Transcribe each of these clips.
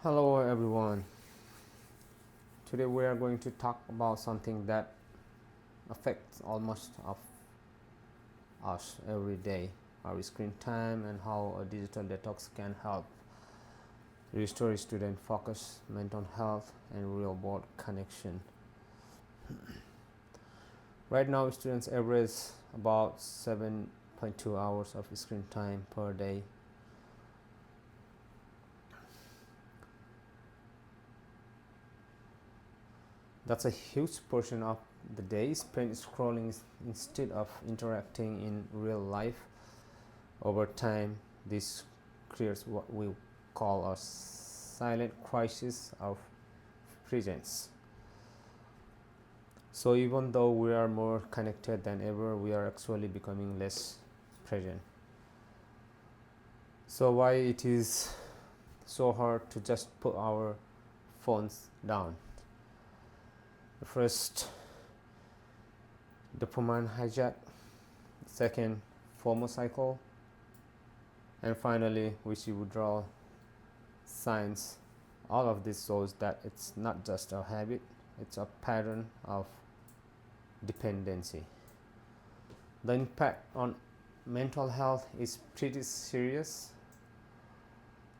Hello everyone. Today we are going to talk about something that affects almost of us every day, our screen time and how a digital detox can help restore student focus, mental health and real world connection. Right now students average about 7.2 hours of screen time per day. That's a huge portion of the day spent scrolling instead of interacting in real life. Over time, this creates what we call a silent crisis of presence. So, even though we are more connected than ever, we are actually becoming less present. So, why it is so hard to just put our phones down? First, dopamine hijack. Second, FOMO cycle. And finally, withdrawal signs. All of this shows that it's not just a habit, it's a pattern of dependency. The impact on mental health is pretty serious.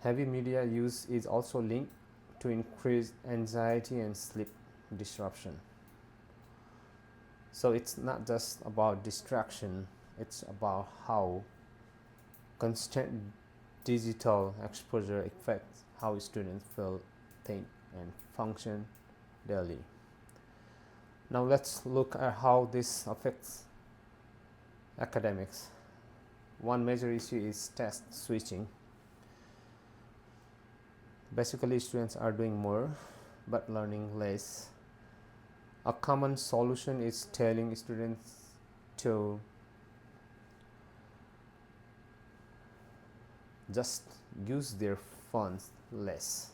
Heavy media use is also linked to increased anxiety and sleep disruption. So it's not just about distraction, it's about how constant digital exposure affects how students feel, think, and function daily. Now let's look at how this affects academics. One major issue is test switching. Basically, students are doing more but learning less. A common solution is telling students to just use their phones less.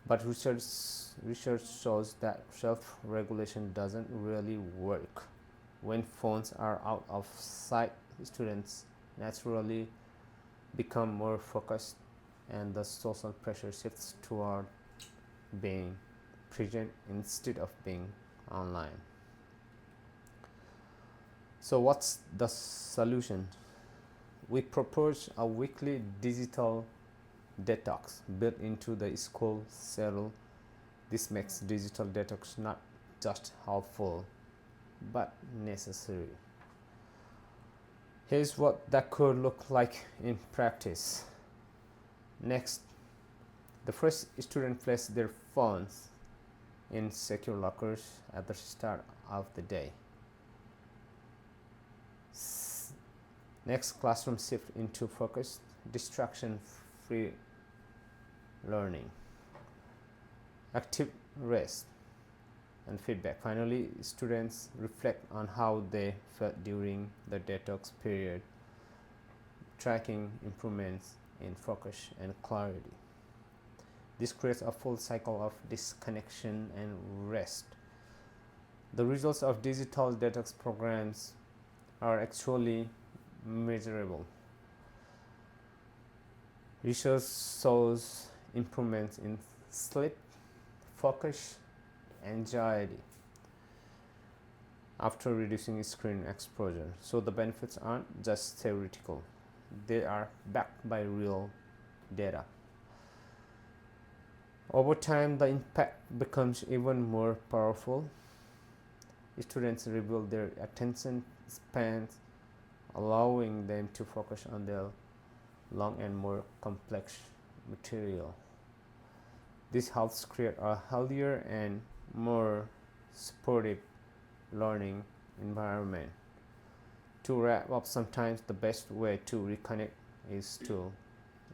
But research shows that self-regulation doesn't really work. When phones are out of sight, students naturally become more focused and the social pressure shifts toward being present instead of being online. So what's the solution? We propose a weekly digital detox built into the school schedule. This makes digital detox not just helpful but necessary. Here's what that could look like in practice. Next, the first student place their phones in secure lockers at the start of the day. Next, classroom shift into focused, distraction-free learning. Active rest and feedback. Finally, students reflect on how they felt during the detox period, tracking improvements in focus and clarity. This creates a full cycle of disconnection and rest. The results of digital detox programs are actually measurable. Research shows improvements in sleep, focus, anxiety after reducing screen exposure. So the benefits aren't just theoretical, they are backed by real data. Over time, the impact becomes even more powerful. Students rebuild their attention spans, allowing them to focus on their long and more complex material. This helps create a healthier and more supportive learning environment. To wrap up, sometimes the best way to reconnect is to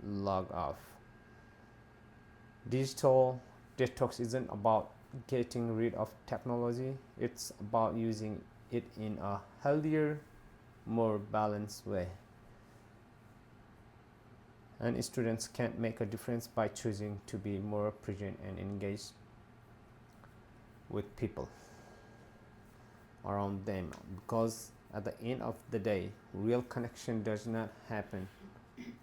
log off. Digital detox isn't about getting rid of technology, it's about using it in a healthier, more balanced way. And students can make a difference by choosing to be more present and engaged with people around them, because at the end of the day, real connection does not happen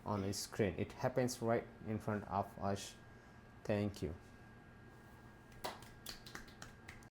on a screen, it happens right in front of us Thank you.